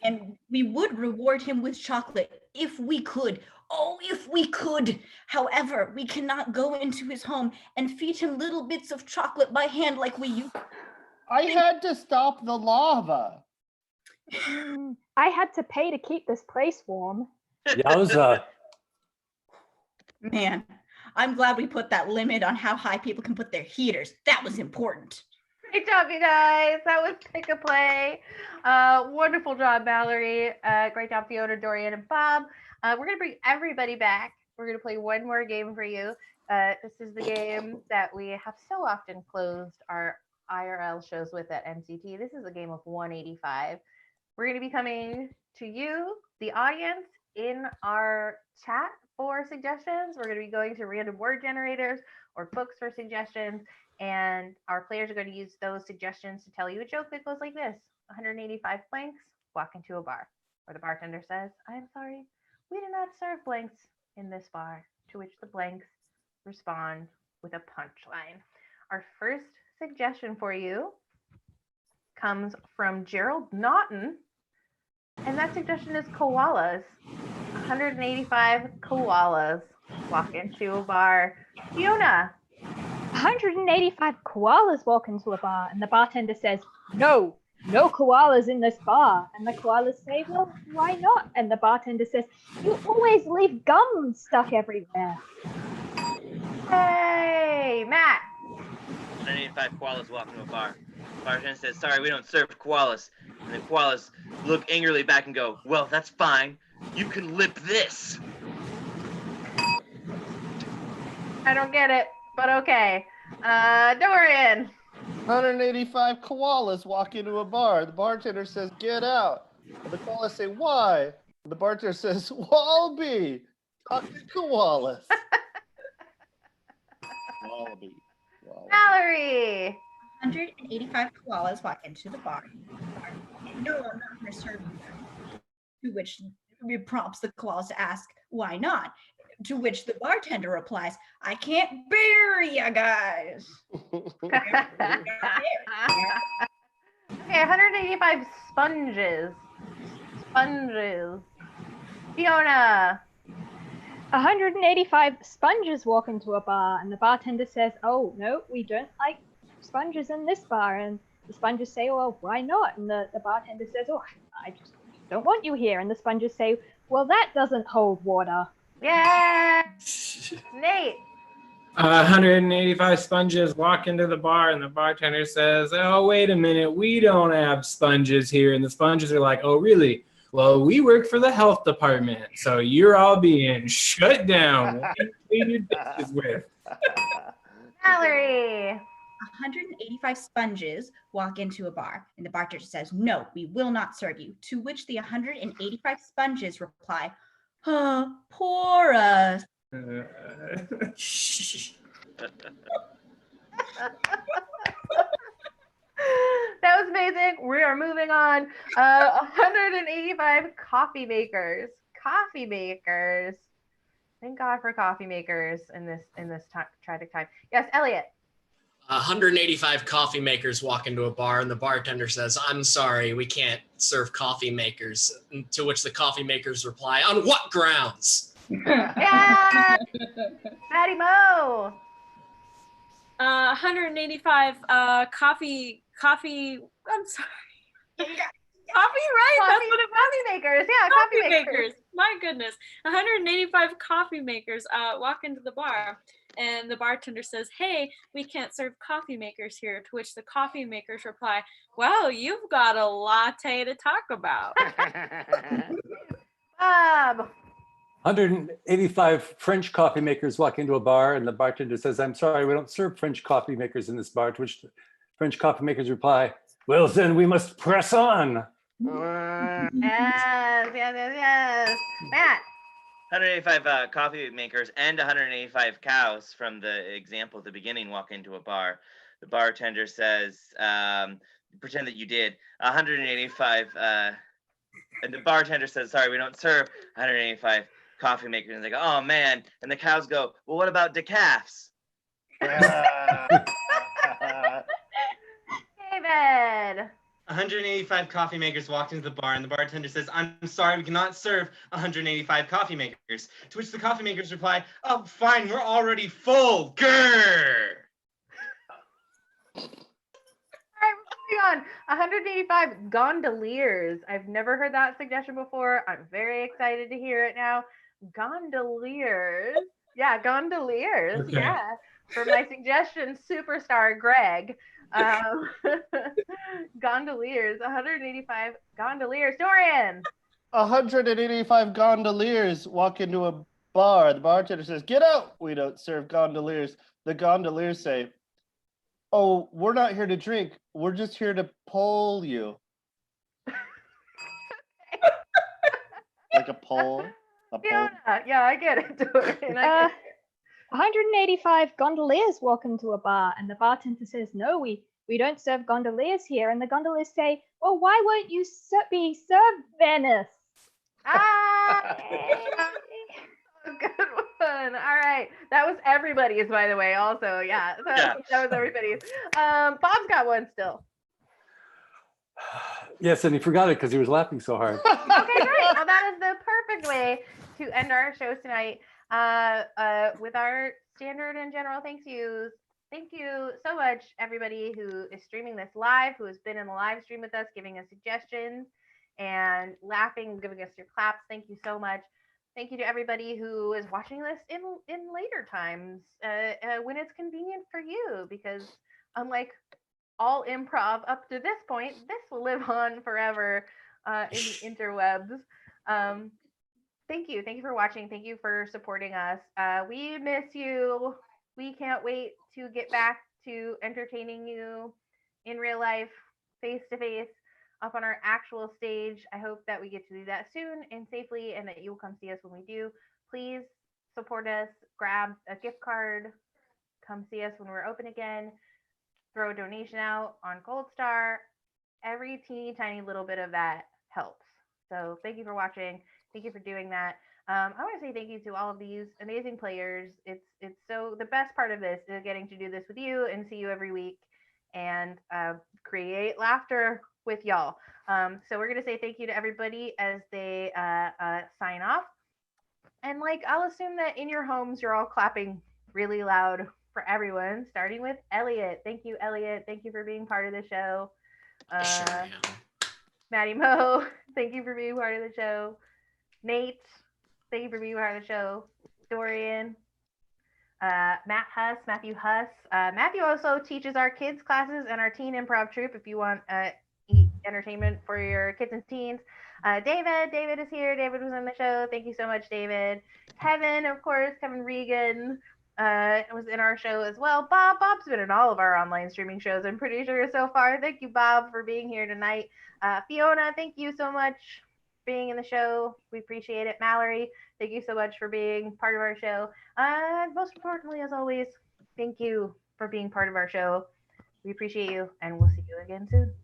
and we would reward him with chocolate if we could. Oh, if we could. However, we cannot go into his home and feed him little bits of chocolate by hand like we used to. I had to stop the lava. I had to pay to keep this place warm. Yowza. Man, I'm glad we put that limit on how high people can put their heaters. That was important. Great job, you guys. That was Pick a Play. Wonderful job, Mallory. Great job, Fiona, Dorian, and Bob. We're going to bring everybody back. We're going to play one more game for you. This is the game that we have so often closed our IRL shows with at NCT. This is a game of 185. We're going to be coming to you, the audience, in our chat for suggestions. We're going to be going to random word generators or books for suggestions, and our players are going to use those suggestions to tell you a joke that goes like this: 185 blanks walk into a bar, where the bartender says, "I'm sorry, we do not serve blanks in this bar," to which the blanks respond with a punchline. Our first suggestion for you comes from Gerald Naughton, and that suggestion is koalas. 185 koalas walk into a bar. Fiona. 185 koalas walk into a bar, and the bartender says, "No, no koalas in this bar." And the koalas say, "Well, why not?" And the bartender says, "You always leave gum stuck everywhere." Hey, Matt. 185 koalas walk into a bar. Bartender says, "Sorry, we don't serve koalas." And the koalas look angrily back and go, "Well, that's fine. You can lip this." I don't get it, but okay. Dorian. 185 koalas walk into a bar. The bartender says, "Get out." And the koalas say, "Why?" And the bartender says, "Wallaby, talk to koalas." Wallaby. Mallory. 185 koalas walk into the bar. "No, I'm not going to serve you." To which it prompts the koalas to ask, "Why not?" To which the bartender replies, "I can't bear ya guys." Okay, 185 sponges. Sponges. Fiona. 185 sponges walk into a bar, and the bartender says, "Oh, no, we don't like sponges in this bar." And the sponges say, "Well, why not?" And the bartender says, "Oh, I just don't want you here." And the sponges say, "Well, that doesn't hold water." Yeah. Nate. 185 sponges walk into the bar, and the bartender says, "Oh, wait a minute, we don't have sponges here." And the sponges are like, "Oh, really? Well, we work for the health department, so you're all being shut down. What do you clean your dishes with?" Mallory. 185 sponges walk into a bar, and the bartender says, "No, we will not serve you." To which the 185 sponges reply, "Pour us." That was amazing. We are moving on. 185 coffee makers. Coffee makers. Thank God for coffee makers in this tragic time. Yes, Elliot. 185 coffee makers walk into a bar, and the bartender says, "I'm sorry, we can't serve coffee makers." To which the coffee makers reply, "On what grounds?" Yeah. Maddie Mo. 185 coffee. I'm sorry. Coffee, right? That's what it was. Coffee makers. Yeah, coffee makers. My goodness. 185 coffee makers walk into the bar, and the bartender says, "Hey, we can't serve coffee makers here." To which the coffee makers reply, "Well, you've got a latte to talk about." Bob. 185 French coffee makers walk into a bar, and the bartender says, "I'm sorry, we don't serve French coffee makers in this bar." To which the French coffee makers reply, "Well, then we must press on." Yes. Matt. 185 coffee makers and 185 cows from the example at the beginning walk into a bar. The bartender says, pretend that you did 185. And the bartender says, sorry, we don't serve 185 coffee makers. And they go, oh man. And the cows go, well, what about decafs? David. 185 coffee makers walked into the bar, and the bartender says, I'm sorry, we cannot serve 185 coffee makers. To which the coffee makers reply, oh, fine, we're already full. Grrr. All right, moving on. 185 gondoliers. I've never heard that suggestion before. I'm very excited to hear it now. Gondoliers. Yeah, gondoliers. Okay. Yeah. For my suggestion, superstar Greg. Gondoliers. 185 gondoliers. Dorian. 185 gondoliers walk into a bar. The bartender says, get out. We don't serve gondoliers. The gondoliers say, oh, we're not here to drink. We're just here to pull you. Like a pole. A pole. Yeah, I get it, Dorian. I get it. 185 gondoliers walk into a bar, and the bartender says, no, we don't serve gondoliers here. And the gondoliers say, well, why won't you be served, Venice? Ah, good one. All right. That was everybody's, by the way, also. Yeah, that was everybody's. Bob's got one still. Yes, and he forgot it because he was laughing so hard. Okay, great. Well, that is the perfect way to end our show tonight with our standard and general thank yous. Thank you so much, everybody who is streaming this live, who has been in the live stream with us, giving us suggestions and laughing, giving us your claps. Thank you so much. Thank you to everybody who is watching this in later times when it's convenient for you, because unlike all improv up to this point, this will live on forever in the interwebs. Thank you for watching. Thank you for supporting us. We miss you. We can't wait to get back to entertaining you in real life, face to face, up on our actual stage. I hope that we get to do that soon and safely, and that you will come see us when we do. Please support us. Grab a gift card. Come see us when we're open again. Throw a donation out on Gold Star. Every teeny tiny little bit of that helps. So thank you for watching. Thank you for doing that. I want to say thank you to all of these amazing players. It's so the best part of this is getting to do this with you and see you every week and create laughter with y'all. So we're gonna say thank you to everybody as they sign off. And I'll assume that in your homes you're all clapping really loud for everyone, starting with Elliot. Thank you, Elliot. Thank you for being part of the show. Sure, Maddie Mo, thank you for being part of the show. Nate, thank you for being part of the show. Dorian, Matthew Huss. Matthew also teaches our kids classes and our teen improv troupe if you want entertainment for your kids and teens. David is here. David was on the show. Thank you so much, David. Kevin, of course, Kevin Regan was in our show as well. Bob's been in all of our online streaming shows, I'm pretty sure, so far. Thank you, Bob, for being here tonight. Fiona, thank you so much for being in the show. We appreciate it. Mallory, thank you so much for being part of our show. Most importantly, as always, thank you for being part of our show. We appreciate you, and we'll see you again soon.